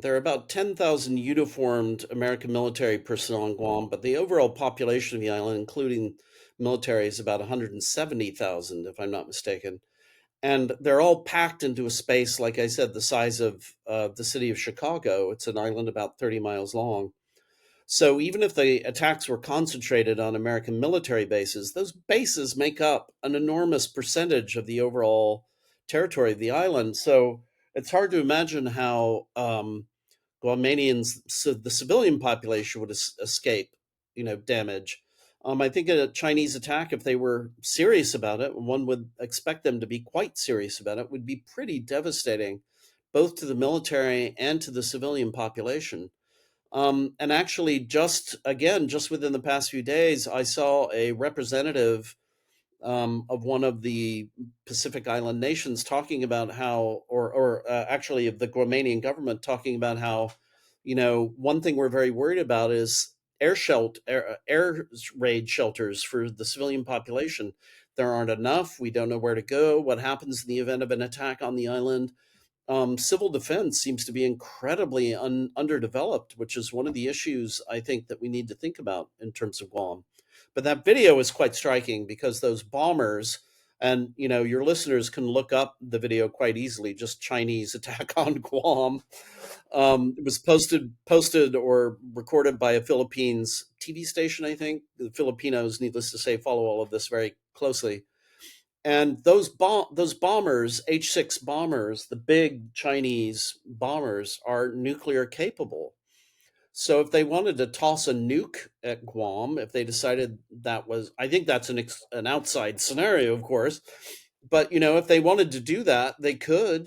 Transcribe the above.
There are about 10,000 uniformed American military personnel on Guam, but the overall population of the island, including military, is about 170,000, if I'm not mistaken. And they're all packed into a space, like I said, the size of the city of Chicago. It's an island about 30 miles long. So even if the attacks were concentrated on American military bases, those bases make up an enormous percentage of the overall territory of the island. So it's hard to imagine how Guamanians, so the civilian population would escape, damage. I think a Chinese attack, if they were serious about it, one would expect them to be quite serious about it, would be pretty devastating, both to the military and to the civilian population. And actually, just within the past few days, I saw a representative of one of the Pacific Island nations talking about how, or actually of the Guamanian government talking about how, one thing we're very worried about is air raid shelters for the civilian population. There aren't enough. We don't know where to go. What happens in the event of an attack on the island? Civil defense seems to be incredibly underdeveloped, which is one of the issues I think that we need to think about in terms of Guam. But that video is quite striking because those bombers, and your listeners can look up the video quite easily, just Chinese attack on Guam. It was posted or recorded by a Philippines TV station, I think. The Filipinos, needless to say, follow all of this very closely, and those bombers, H-6 bombers, the big Chinese bombers, are nuclear capable. So if they wanted to toss a nuke at Guam, if they decided that was, I think that's an outside scenario, of course, but if they wanted to do that, they could.